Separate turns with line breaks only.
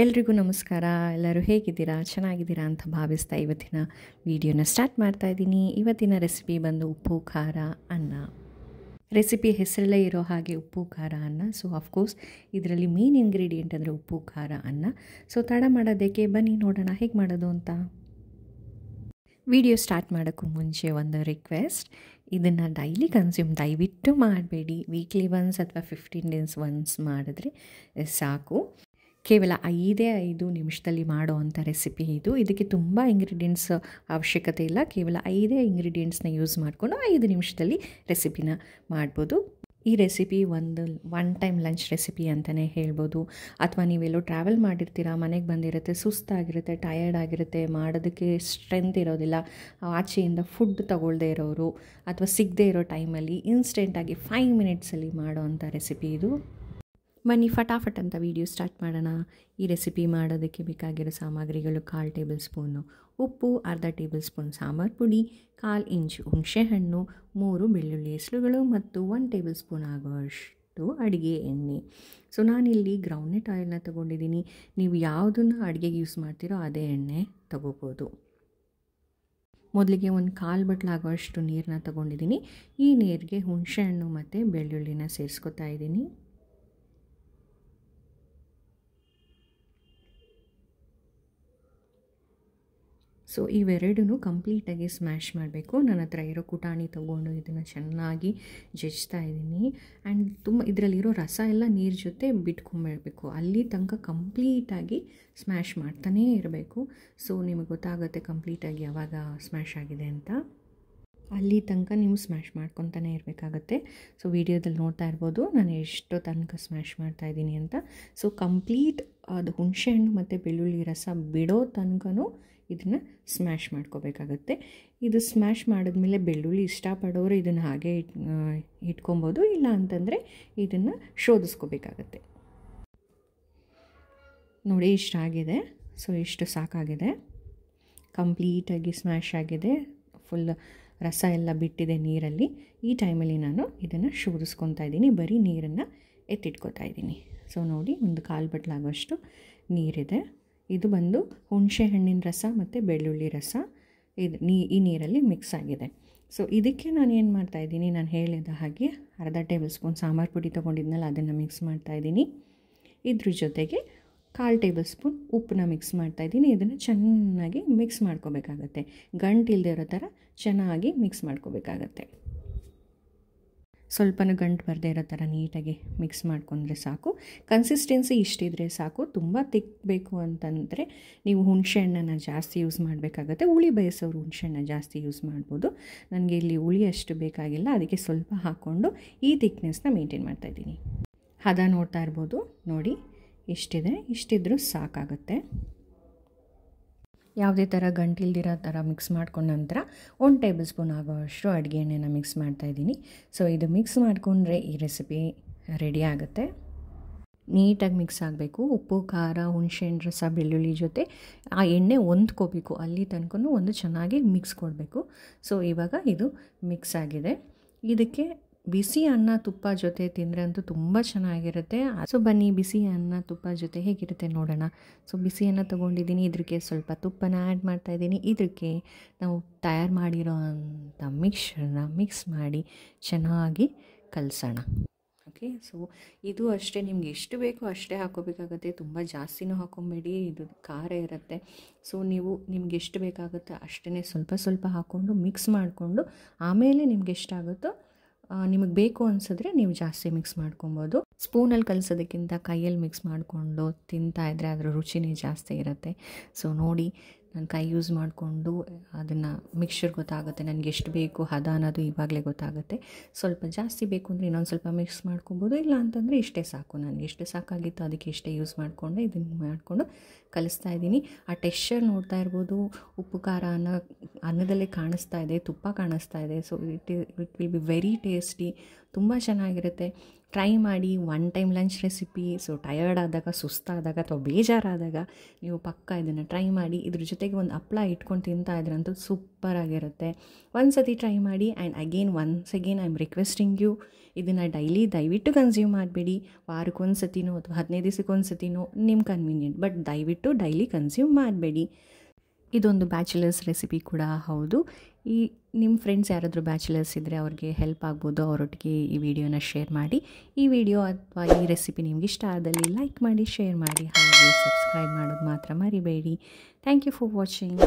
ಎಲ್ರಿಗೂ ನಮಸ್ಕಾರ. ಎಲ್ಲರೂ ಹೇಗಿದ್ದೀರಾ? ಚೆನ್ನಾಗಿದ್ದೀರಾ ಅಂತ ಭಾವಿಸ್ತಾ ಇವತ್ತಿನ ವಿಡಿಯೋನ ಸ್ಟಾರ್ಟ್ ಮಾಡ್ತಾ ಇದ್ದೀನಿ. ಇವತ್ತಿನ ರೆಸಿಪಿ ಬಂದು ಉಪ್ಪು ಖಾರ ಅನ್ನ. ರೆಸಿಪಿ ಹೆಸರಲ್ಲೇ ಇರೋ ಹಾಗೆ ಉಪ್ಪು ಖಾರ ಅನ್ನ. ಸೊ ಆಫ್ಕೋರ್ಸ್ ಇದರಲ್ಲಿ ಮೇನ್ ಇಂಗ್ರೀಡಿಯೆಂಟ್ ಅಂದರೆ ಉಪ್ಪು ಖಾರ ಅನ್ನ. ಸೊ ತಡ ಮಾಡೋದಕ್ಕೆ ಬನ್ನಿ ನೋಡೋಣ ಹೇಗೆ ಮಾಡೋದು ಅಂತ. ವಿಡಿಯೋ ಸ್ಟಾರ್ಟ್ ಮಾಡೋಕ್ಕೂ ಮುಂಚೆ ಒಂದು ರಿಕ್ವೆಸ್ಟ್, ಇದನ್ನು ಡೈಲಿ ಕನ್ಸ್ಯೂಮ್ ದಯವಿಟ್ಟು ಮಾಡಬೇಡಿ. ವೀಕ್ಲಿ ಒನ್ಸ್ ಅಥವಾ 15 ಡೇಸ್ ಒನ್ಸ್ ಮಾಡಿದ್ರೆ ಸಾಕು. ಕೇವಲ 5 ನಿಮಿಷದಲ್ಲಿ ಮಾಡೋ ಅಂಥ ರೆಸಿಪಿ ಇದು. ಇದಕ್ಕೆ ತುಂಬ ಇಂಗ್ರೀಡಿಯೆಂಟ್ಸ್ ಅವಶ್ಯಕತೆ ಇಲ್ಲ. ಕೇವಲ 5 ಇಂಗ್ರೀಡಿಯೆಂಟ್ಸ್ನ ಯೂಸ್ ಮಾಡಿಕೊಂಡು 5 ನಿಮಿಷದಲ್ಲಿ ರೆಸಿಪಿನ ಮಾಡ್ಬೋದು. ಈ recipe one time lunch recipe ಅಂತಲೇ ಹೇಳ್ಬೋದು. ಅಥವಾ ನೀವೆಲ್ಲೋ ಟ್ರಾವೆಲ್ ಮಾಡಿರ್ತೀರ, ಮನೆಗೆ ಬಂದಿರುತ್ತೆ, ಸುಸ್ತಾಗಿರುತ್ತೆ, ಟಯರ್ಡ್ ಆಗಿರುತ್ತೆ, ಮಾಡೋದಕ್ಕೆ ಸ್ಟ್ರೆಂತ್ ಇರೋದಿಲ್ಲ, ಆಚೆಯಿಂದ ಫುಡ್ ತಗೊಳ್ಳದೇ ಇರೋರು ಅಥವಾ ಸಿಗದೇ ಇರೋ ಟೈಮಲ್ಲಿ ಇನ್ಸ್ಟೆಂಟಾಗಿ 5 ಮಿನಿಟ್ಸಲ್ಲಿ ಮಾಡೋ ಅಂಥ ರೆಸಿಪಿ ಇದು. ಬನ್ನಿ ಫಟಾಫಟ್ ಅಂತ ವಿಡಿಯೋ ಸ್ಟಾರ್ಟ್ ಮಾಡೋಣ. ಈ ರೆಸಿಪಿ ಮಾಡೋದಕ್ಕೆ ಬೇಕಾಗಿರೋ ಸಾಮಗ್ರಿಗಳು: 1/4 ಟೇಬಲ್ ಸ್ಪೂನು ಉಪ್ಪು, ಅರ್ಧ ಟೇಬಲ್ ಸ್ಪೂನ್ ಸಾಂಬಾರು ಪುಡಿ, 1/4 ಇಂಚು ಹುಣಸೆಹಣ್ಣು, 3 ಬೆಳ್ಳುಳ್ಳಿ ಹೆಸರುಗಳು ಮತ್ತು 1 ಟೇಬಲ್ ಸ್ಪೂನ್ ಆಗುವಷ್ಟು ಅಡುಗೆ ಎಣ್ಣೆ. ಸೊ ನಾನಿಲ್ಲಿ ಗ್ರೌಂಡ್ನಟ್ ಆಯಿಲ್ನ ತೊಗೊಂಡಿದ್ದೀನಿ. ನೀವು ಯಾವುದನ್ನು ಅಡುಗೆಗೆ ಯೂಸ್ ಮಾಡ್ತೀರೋ ಅದೇ ಎಣ್ಣೆ ತೊಗೋಬೋದು. ಮೊದಲಿಗೆ ಒಂದು 1/4 ಬಟ್ಲಾಗುವಷ್ಟು ನೀರನ್ನ ತೊಗೊಂಡಿದ್ದೀನಿ. ಈ ನೀರಿಗೆ ಹುಣಸೆಹಣ್ಣು ಮತ್ತು ಬೆಳ್ಳುಳ್ಳಿನ ಸೇರಿಸ್ಕೊತಾ ಇದ್ದೀನಿ. ಸೊ ಇವೆರಡೂ ಕಂಪ್ಲೀಟಾಗಿ ಸ್ಮ್ಯಾಶ್ ಮಾಡಬೇಕು. ನನ್ನ ಹತ್ರ ಇರೋ ಕುಟಾಣಿ ತೊಗೊಂಡು ಇದನ್ನು ಚೆನ್ನಾಗಿ ಜಜ್ತಾ ಇದ್ದೀನಿ. ಆ್ಯಂಡ್ ಇದರಲ್ಲಿರೋ ರಸ ಎಲ್ಲ ನೀರು ಜೊತೆ ಬಿಟ್ಕೊಂಬಿಡಬೇಕು. ಅಲ್ಲಿ ತನಕ ಕಂಪ್ಲೀಟಾಗಿ ಸ್ಮ್ಯಾಶ್ ಮಾಡ್ತಾನೇ ಇರಬೇಕು. ಸೊ ನಿಮಗೆ ಗೊತ್ತಾಗುತ್ತೆ ಕಂಪ್ಲೀಟಾಗಿ ಯಾವಾಗ ಸ್ಮ್ಯಾಶ್ ಆಗಿದೆ ಅಂತ. ಅಲ್ಲಿ ತನಕ ನೀವು ಸ್ಮ್ಯಾಶ್ ಮಾಡ್ಕೊತಾನೆ ಇರಬೇಕಾಗತ್ತೆ. ಸೊ ವಿಡಿಯೋದಲ್ಲಿ ನೋಡ್ತಾ ಇರ್ಬೋದು ನಾನು ಎಷ್ಟು ತನಕ ಸ್ಮ್ಯಾಶ್ ಮಾಡ್ತಾಯಿದ್ದೀನಿ ಅಂತ. ಸೊ ಕಂಪ್ಲೀಟ್ ಅದು ಹುಣಸೆಹಣ್ಣು ಮತ್ತು ಬೆಳ್ಳುಳ್ಳಿ ರಸ ಬಿಡೋ ತನಕನೂ ಇದನ್ನು ಸ್ಮ್ಯಾಶ್ ಮಾಡ್ಕೋಬೇಕಾಗತ್ತೆ. ಇದು ಸ್ಮ್ಯಾಶ್ ಮಾಡಿದ್ಮೇಲೆ ಬೆಳ್ಳುಳ್ಳಿ ಇಷ್ಟಪಡೋರು ಇದನ್ನು ಹಾಗೆ ಇಟ್ಕೊಬೋದು, ಇಲ್ಲ ಅಂತಂದರೆ ಇದನ್ನು ಶೋಧಿಸ್ಕೋಬೇಕಾಗತ್ತೆ. ನೋಡಿ ಇಷ್ಟಾಗಿದೆ. ಸೊ ಇಷ್ಟು ಸಾಕಾಗಿದೆ. ಕಂಪ್ಲೀಟಾಗಿ ಸ್ಮ್ಯಾಶ್ ಆಗಿದೆ. ಫುಲ್ ರಸ ಎಲ್ಲ ಬಿಟ್ಟಿದೆ ನೀರಲ್ಲಿ. ಈ ಟೈಮಲ್ಲಿ ನಾನು ಇದನ್ನು ಶೋಧಿಸ್ಕೊತಾ ಇದ್ದೀನಿ. ಬರೀ ನೀರನ್ನು ಎತ್ತಿಟ್ಕೊತಾ ಇದ್ದೀನಿ. ಸೊ ನೋಡಿ ಒಂದು 1/4 ಬಟ್ಲಾಗುವಷ್ಟು ನೀರಿದೆ. ಇದು ಬಂದು ಹುಣಸೆ ಹಣ್ಣಿನ ರಸ ಮತ್ತು ಬೆಳ್ಳುಳ್ಳಿ ರಸ ಈ ನೀರಲ್ಲಿ ಮಿಕ್ಸ್ ಆಗಿದೆ. ಸೊ ಇದಕ್ಕೆ ನಾನು ಏನು ಮಾಡ್ತಾಯಿದ್ದೀನಿ, ನಾನು ಹೇಳಿದ ಹಾಗೆ ಅರ್ಧ ಟೇಬಲ್ ಸ್ಪೂನ್ ಸಾಂಬಾರು ಪುಡಿ ತೊಗೊಂಡಿದ್ನಲ್ಲ ಅದನ್ನು ಮಿಕ್ಸ್ ಮಾಡ್ತಾಯಿದ್ದೀನಿ. ಇದ್ರ ಜೊತೆಗೆ 1/4 ಟೇಬಲ್ ಸ್ಪೂನ್ ಉಪ್ಪನ್ನ ಮಿಕ್ಸ್ ಮಾಡ್ತಾಯಿದ್ದೀನಿ. ಇದನ್ನು ಚೆನ್ನಾಗಿ ಮಿಕ್ಸ್ ಮಾಡ್ಕೋಬೇಕಾಗತ್ತೆ. ಗಂಟು ಇಲ್ಲದೆ ಇರೋ ಥರ ಚೆನ್ನಾಗಿ ಮಿಕ್ಸ್ ಮಾಡ್ಕೋಬೇಕಾಗತ್ತೆ. ಸ್ವಲ್ಪನೂ ಗಂಟು ಬರದೇ ಇರೋ ಥರ ನೀಟಾಗಿ ಮಿಕ್ಸ್ ಮಾಡ್ಕೊಂಡ್ರೆ ಸಾಕು. ಕನ್ಸಿಸ್ಟೆನ್ಸಿ ಇಷ್ಟಿದ್ರೆ ಸಾಕು. ತುಂಬ ತಿಕ್ಕಬೇಕು ಅಂತಂದರೆ ನೀವು ಹುಣಸೆ ಹಣ್ಣನ್ನು ಜಾಸ್ತಿ ಯೂಸ್ ಮಾಡಬೇಕಾಗತ್ತೆ. ಹುಳಿ ಬಯಸೋರು ಹುಣಸೆ ಹಣ್ಣು ಜಾಸ್ತಿ ಯೂಸ್ ಮಾಡ್ಬೋದು. ನನಗೆ ಇಲ್ಲಿ ಹುಳಿ ಅಷ್ಟು ಬೇಕಾಗಿಲ್ಲ, ಅದಕ್ಕೆ ಸ್ವಲ್ಪ ಹಾಕ್ಕೊಂಡು ಈ ತಿಕ್ನೆಸ್ನ ಮೇಂಟೈನ್ ಮಾಡ್ತಾಯಿದ್ದೀನಿ. ಹದ ನೋಡ್ತಾ ಇರ್ಬೋದು, ನೋಡಿ ಇಷ್ಟಿದ್ರೂ ಸಾಕಾಗುತ್ತೆ. ಯಾವುದೇ ಥರ ಗಂಟಿಲ್ದಿರೋ ಥರ ಮಿಕ್ಸ್ ಮಾಡ್ಕೊಂಡ ನಂತರ 1 ಟೇಬಲ್ ಸ್ಪೂನ್ ಆಗೋವಷ್ಟು ಅಡುಗೆ ಎಣ್ಣೆನ ಮಿಕ್ಸ್ ಮಾಡ್ತಾಯಿದ್ದೀನಿ. ಸೊ ಇದು ಮಿಕ್ಸ್ ಮಾಡಿಕೊಂಡ್ರೆ ಈ ರೆಸಿಪಿ ರೆಡಿ ಆಗುತ್ತೆ. ನೀಟಾಗಿ ಮಿಕ್ಸ್ ಆಗಬೇಕು. ಉಪ್ಪು, ಖಾರ, ಹುಣಸೆಹಣ್ಣು ರಸ, ಬೆಳ್ಳುಳ್ಳಿ ಜೊತೆ ಆ ಎಣ್ಣೆ ಹೊಂದ್ಕೋಬೇಕು. ಅಲ್ಲಿ ತನಕ ಒಂದು ಚೆನ್ನಾಗಿ ಮಿಕ್ಸ್ ಕೊಡಬೇಕು. ಸೊ ಇವಾಗ ಇದು ಮಿಕ್ಸ್ ಆಗಿದೆ. ಇದಕ್ಕೆ ಬಿಸಿ ಅನ್ನ ತುಪ್ಪ ಜೊತೆ ತಿಂದರೆ ಅಂತೂ ತುಂಬ ಚೆನ್ನಾಗಿರುತ್ತೆ. ಸೊ ಬನ್ನಿ ಬಿಸಿ ಅನ್ನ ತುಪ್ಪ ಜೊತೆ ಹೇಗಿರುತ್ತೆ ನೋಡೋಣ. ಸೊ ಬಿಸಿ ಅನ್ನ ತೊಗೊಂಡಿದ್ದೀನಿ. ಇದಕ್ಕೆ ಸ್ವಲ್ಪ ತುಪ್ಪನ ಆ್ಯಡ್ ಮಾಡ್ತಾಯಿದ್ದೀನಿ. ಇದಕ್ಕೆ ನಾವು ತಯಾರು ಮಾಡಿರೋ ಅಂಥ ಮಿಕ್ಸ್ಚರ್ನ ಮಿಕ್ಸ್ ಮಾಡಿ ಚೆನ್ನಾಗಿ ಕಲಸೋಣ. ಓಕೆ, ಸೊ ಇದು ಅಷ್ಟೇ, ನಿಮ್ಗೆ ಎಷ್ಟು ಬೇಕೋ ಅಷ್ಟೇ ಹಾಕ್ಕೋಬೇಕಾಗತ್ತೆ. ತುಂಬ ಜಾಸ್ತಿನೂ ಹಾಕ್ಕೊಬೇಡಿ, ಇದು ಖಾರ ಇರುತ್ತೆ. ಸೊ ನಿಮ್ಗೆ ಎಷ್ಟು ಬೇಕಾಗುತ್ತೋ ಅಷ್ಟೇ ಸ್ವಲ್ಪ ಹಾಕ್ಕೊಂಡು ಮಿಕ್ಸ್ ಮಾಡಿಕೊಂಡು ಆಮೇಲೆ ನಿಮ್ಗೆ ಎಷ್ಟಾಗುತ್ತೋ ನಿಮಗೆ ಬೇಕು ಅನಿಸಿದ್ರೆ ನೀವು ಜಾಸ್ತಿ ಮಿಕ್ಸ್ ಮಾಡ್ಕೊಬೋದು. ಸ್ಪೂನಲ್ಲಿ ಕಲಿಸೋದಕ್ಕಿಂತ ಕೈಯಲ್ಲಿ ಮಿಕ್ಸ್ ಮಾಡಿಕೊಂಡು ತಿಂತಾಯಿದ್ರೆ ಅದರ ರುಚಿನೇ ಜಾಸ್ತಿ ಇರುತ್ತೆ. ಸೊ ನೋಡಿ ನಾನು ಕೈ ಯೂಸ್ ಮಾಡಿಕೊಂಡು ಅದನ್ನು ಮಿಕ್ಸ್ಚರ್ ಗೊತ್ತಾಗುತ್ತೆ ನನಗೆ ಎಷ್ಟು ಬೇಕು ಹದ ಅನ್ನೋದು ಇವಾಗಲೇ ಗೊತ್ತಾಗುತ್ತೆ. ಸ್ವಲ್ಪ ಜಾಸ್ತಿ ಬೇಕು ಅಂದರೆ ಇನ್ನೊಂದು ಸ್ವಲ್ಪ ಮಿಕ್ಸ್ ಮಾಡ್ಕೊಬೋದು, ಇಲ್ಲ ಅಂತಂದರೆ ಇಷ್ಟೇ ಸಾಕು. ನನಗೆ ಎಷ್ಟು ಸಾಕಾಗಿತ್ತು ಅದಕ್ಕೆ ಇಷ್ಟೇ ಯೂಸ್ ಮಾಡಿಕೊಂಡು ಇದನ್ನು ಮಾಡಿಕೊಂಡು ಕಲಿಸ್ತಾ ಇದ್ದೀನಿ. ಆ ಟೆಕ್ಸ್ಚರ್ ನೋಡ್ತಾ ಇರ್ಬೋದು. ಉಪ್ಪು ಖಾರ ಅನ್ನದಲ್ಲೇ ಕಾಣಿಸ್ತಾ ಇದೆ, ತುಪ್ಪ ಕಾಣಿಸ್ತಾ ಇದೆ. So it will be very tasty, ತುಂಬ ಚೆನ್ನಾಗಿರುತ್ತೆ. ಟ್ರೈ ಮಾಡಿ. One time lunch recipe. So tired ಆದಾಗ, ಸುಸ್ತಾದಾಗ ಅಥವಾ ಬೇಜಾರಾದಾಗ ನೀವು ಪಕ್ಕ ಇದನ್ನು ಟ್ರೈ ಮಾಡಿ. ಇದ್ರ ಜೊತೆಗೆ ಒಂದು ಹಪ್ಳ ಇಟ್ಕೊಂಡು ತಿಂತಾ ಇದ್ರಂತೂ ಸೂಪರಾಗಿರುತ್ತೆ. ಒಂದು ಸತಿ ಟ್ರೈ ಮಾಡಿ. And once again I am requesting you, ಇದನ್ನು ಡೈಲಿ ದಯವಿಟ್ಟು ಕನ್ಸ್ಯೂಮ್ ಮಾಡಬೇಡಿ. ವಾರಕ್ಕೊಂದು ಸತಿನೋ ಅಥವಾ 15 ದಿವಸಕ್ಕೊಂದು ಸತಿನೋ ನಿಮ್ಮ ಕನ್ವೀನಿಯೆಂಟ್, ಬಟ್ ದಯವಿಟ್ಟು ಡೈಲಿ ಕನ್ಸ್ಯೂಮ್ ಮಾಡಬೇಡಿ. ಇದೊಂದು ಬ್ಯಾಚುಲರ್ಸ್ ರೆಸಿಪಿ ಕೂಡ ಹೌದು. ನಿಮ್ಮ ಫ್ರೆಂಡ್ಸ್ ಯಾರಾದರೂ ಬ್ಯಾಚುಲರ್ಸ್ ಇದ್ದರೆ ಅವ್ರಿಗೆ ಹೆಲ್ಪ್ ಆಗ್ಬೋದು. ಅವರೊಟ್ಟಿಗೆ ಈ ವಿಡಿಯೋನ ಶೇರ್ ಮಾಡಿ. ಈ ವಿಡಿಯೋ ಅಥವಾ ಈ ರೆಸಿಪಿ ನಿಮ್ಗೆ ಇಷ್ಟ ಆದಲ್ಲಿ ಲೈಕ್ ಮಾಡಿ, ಶೇರ್ ಮಾಡಿ, ಹಾಗೆ ಸಬ್ಸ್ಕ್ರೈಬ್ ಮಾಡೋದು ಮಾತ್ರ ಮರಿಬೇಡಿ. Thank you for watching.